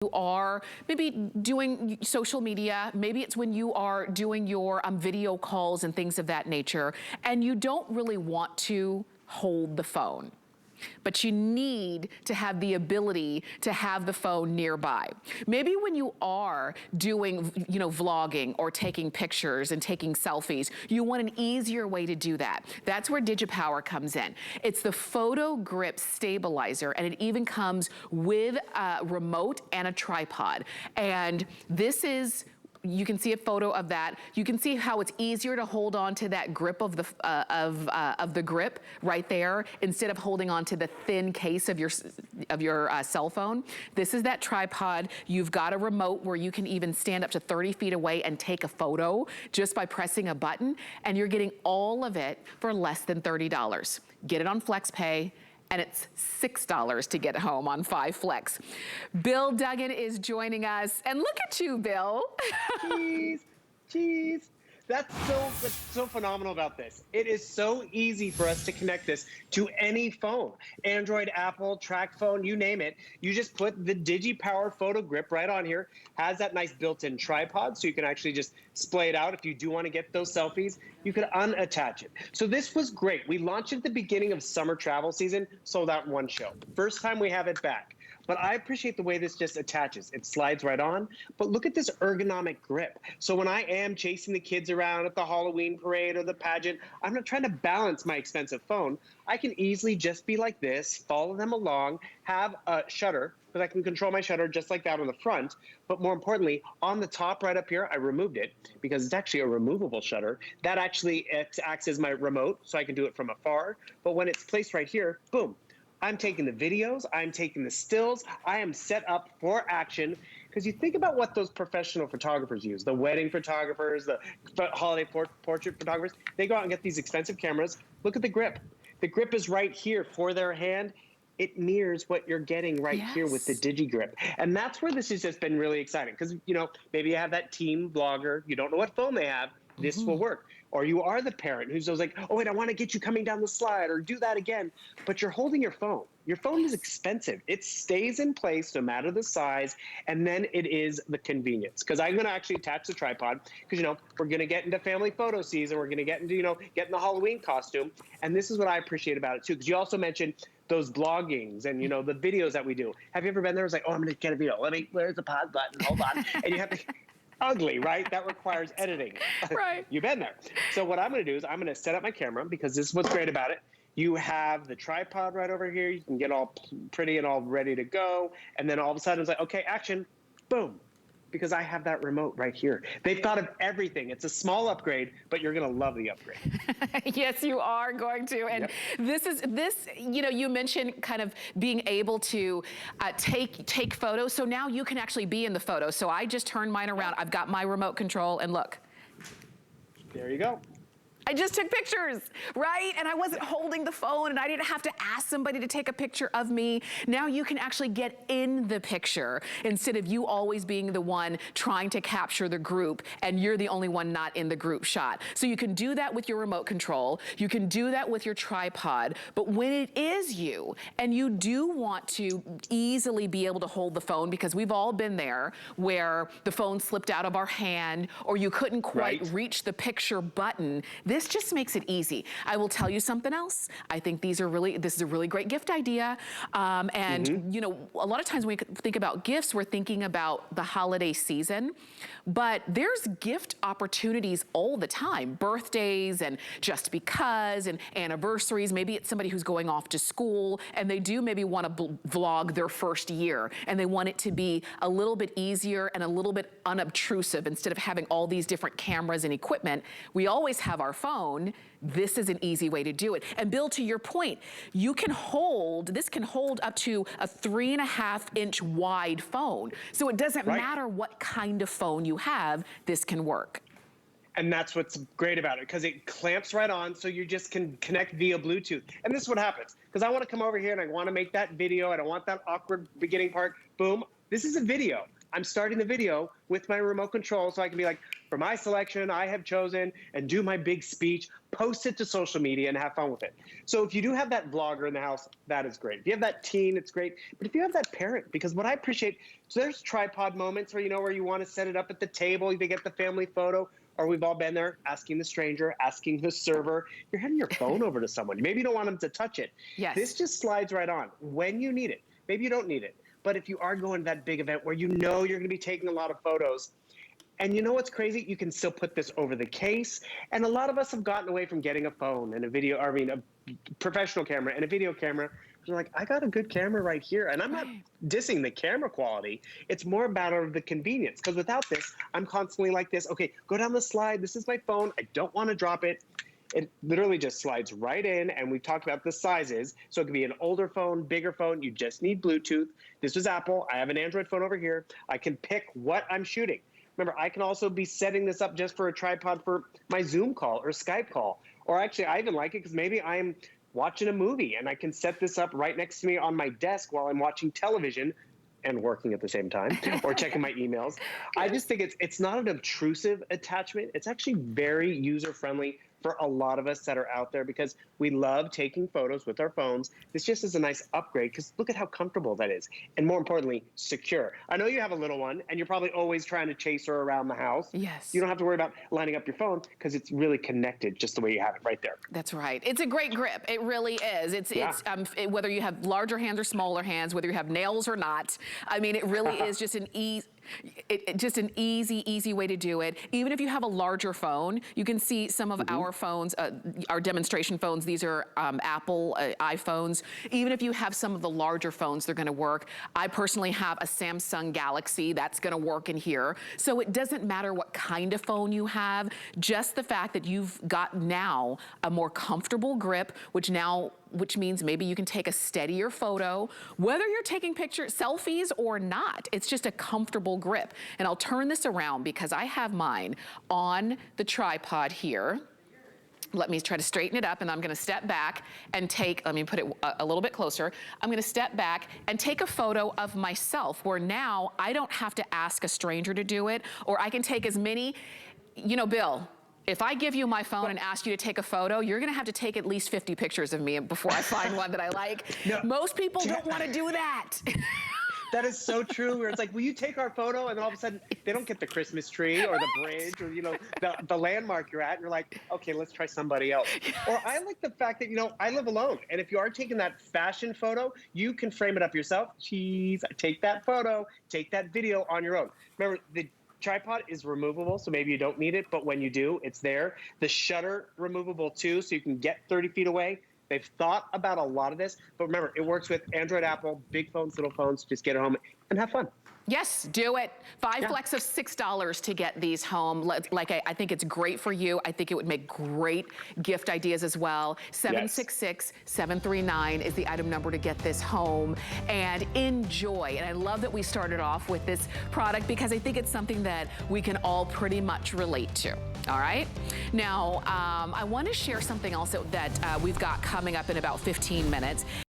you are maybe doing social media, maybe it's when you are doing your video calls and things of that nature, and you don't really want to hold the phone, but you need to have the ability to have the phone nearby. Maybe when you are doing, vlogging or taking pictures and taking selfies, you want an easier way to do that. That's where Digipower comes in. It's the photo grip stabilizer, and it even comes with a remote and a tripod. And this is, you can see a photo of that. You can see how it's easier to hold on to that grip of the grip right there instead of holding on to the thin case of your cell phone. This is that tripod. You've got a remote where you can even stand up to 30 feet away and take a photo just by pressing a button, and you're getting all of it for less than $30. Get it on FlexPay, and it's $6 to get home on 5 Flex. Bill Duggan is joining us, and look at you, Bill. Cheese. That's so phenomenal about this. It is so easy for us to connect this to any phone. Android, Apple, track phone, you name it. You just put the Digipower photo grip right on here. Has that nice built-in tripod, so you can actually just splay it out. If you do want to get those selfies, you can unattach it. So this was great. We launched it at the beginning of summer travel season, sold out in one show. First time we have it back. But I appreciate the way this just attaches. It slides right on, but look at this ergonomic grip. So when I am chasing the kids around at the Halloween parade or the pageant, I'm not trying to balance my expensive phone. I can easily just be like this, follow them along, have a shutter, because I can control my shutter just like that on the front. But more importantly, on the top right up here, I removed it because it's actually a removable shutter. That actually acts as my remote, so I can do it from afar. But when it's placed right here, boom. I'm taking the videos, I'm taking the stills, I am set up for action. Because you think about what those professional photographers use, the wedding photographers, the holiday portrait photographers, they go out and get these expensive cameras. Look at the grip. The grip is right here for their hand. It mirrors what you're getting right here with the DigiGrip. And that's where this has just been really exciting. Because, maybe you have that teen blogger, you don't know what phone they have, this will work. Or you are the parent who's always like, oh, wait, I want to get you coming down the slide or do that again. But you're holding your phone. Your phone is expensive. It stays in place no matter the size. And then it is the convenience. Because I'm going to actually attach the tripod because, we're going to get into family photo season. We're going to get into, getting the Halloween costume. And this is what I appreciate about it, too. Because you also mentioned those bloggings and, the videos that we do. Have you ever been there? It's like, oh, I'm going to get a video. Where's the pause button? Hold on. And you have to... Ugly, right? That requires editing. Right. You've been there. So what I'm going to do is I'm going to set up my camera because this is what's great about it. You have the tripod right over here. You can get all pretty and all ready to go. And then all of a sudden it's like, okay, action, boom. Because I have that remote right here. They've thought of everything. It's a small upgrade, but you're going to love the upgrade. Yes, you are going to. And this, you mentioned kind of being able to take photos. So now you can actually be in the photo. So I just turned mine around. I've got my remote control and look. There you go. I just took pictures, right? And I wasn't holding the phone and I didn't have to ask somebody to take a picture of me. Now you can actually get in the picture instead of you always being the one trying to capture the group and you're the only one not in the group shot. So you can do that with your remote control. You can do that with your tripod. But when it is you and you do want to easily be able to hold the phone, because we've all been there where the phone slipped out of our hand or you couldn't quite reach the picture button, this just makes it easy. I will tell you something else. I think this is a really great gift idea. A lot of times when we think about gifts, we're thinking about the holiday season, but there's gift opportunities all the time. Birthdays and just because and anniversaries. Maybe it's somebody who's going off to school and they do maybe want to vlog their first year and they want it to be a little bit easier and a little bit unobtrusive instead of having all these different cameras and equipment. We always have our phone. This is an easy way to do it. And Bill, to your point, this can hold up to a 3.5-inch wide phone. So it doesn't matter what kind of phone you have, this can work. And that's what's great about it, because it clamps right on, so you just can connect via Bluetooth. And this is what happens, because I want to come over here and I want to make that video. I don't want that awkward beginning part. Boom. This is a video. I'm starting the video with my remote control so I can be like, for my selection, I have chosen, and do my big speech, post it to social media and have fun with it. So if you do have that vlogger in the house, that is great. If you have that teen, it's great. But if you have that parent, because what I appreciate, so there's tripod moments where, where you want to set it up at the table, you get the family photo, or we've all been there asking the stranger, asking the server, you're handing your phone over to someone. Maybe you don't want them to touch it. Yes. This just slides right on when you need it. Maybe you don't need it. But if you are going to that big event where you're going to be taking a lot of photos, and you know what's crazy? You can still put this over the case. And a lot of us have gotten away from getting a phone and a professional camera and a video camera. You're like, I got a good camera right here. And I'm not dissing the camera quality. It's more about the convenience. Because without this, I'm constantly like this. Okay, go down the slide. This is my phone. I don't want to drop it. It literally just slides right in, and we've talked about the sizes. So it could be an older phone, bigger phone. You just need Bluetooth. This is Apple. I have an Android phone over here. I can pick what I'm shooting. Remember, I can also be setting this up just for a tripod for my Zoom call or Skype call. Or actually, I even like it because maybe I'm watching a movie, and I can set this up right next to me on my desk while I'm watching television and working at the same time, or checking my emails. I just think it's not an obtrusive attachment. It's actually very user-friendly for a lot of us that are out there because we love taking photos with our phones. This just is a nice upgrade because look at how comfortable that is. And more importantly, secure. I know you have a little one and you're probably always trying to chase her around the house. Yes. You don't have to worry about lining up your phone because it's really connected just the way you have it right there. That's right. It's a great grip. It really is. It's whether you have larger hands or smaller hands, whether you have nails or not. I mean, it really is just an just an easy way to do it. Even if you have a larger phone, you can see some of our phones, our demonstration phones. These are Apple iPhones. Even if you have some of the larger phones, they're going to work. I personally have a Samsung Galaxy that's going to work in here. So it doesn't matter what kind of phone you have, just the fact that you've got now a more comfortable grip, which means maybe you can take a steadier photo, whether you're taking selfies or not. It's just a comfortable grip. And I'll turn this around because I have mine on the tripod here. Let me try to straighten it up, and I'm gonna step back and let me put it a little bit closer. I'm gonna step back and take a photo of myself where now I don't have to ask a stranger to do it, or I can take as many, Bill, if I give you my phone and ask you to take a photo, you're gonna have to take at least 50 pictures of me before I find one that I like. No. Most people don't wanna do that. That is so true. Where it's like, will you take our photo? And then all of a sudden, they don't get the Christmas tree or the bridge or, the landmark you're at. And you're like, okay, let's try somebody else. Yes. Or I like the fact that, I live alone. And if you are taking that fashion photo, you can frame it up yourself. Take that photo, take that video on your own. Remember, the tripod is removable, so maybe you don't need it. But when you do, it's there. The shutter removable too, so you can get 30 feet away. They've thought about a lot of this, but remember, it works with Android, Apple, big phones, little phones. Just get it home and have fun. Yes, do it. 5 flex of $6 to get these home. I think it's great for you. I think it would make great gift ideas as well. 766-739 is the item number to get this home and enjoy. And I love that we started off with this product because I think it's something that we can all pretty much relate to. All right. Now, I want to share something else that we've got coming up in about 15 minutes.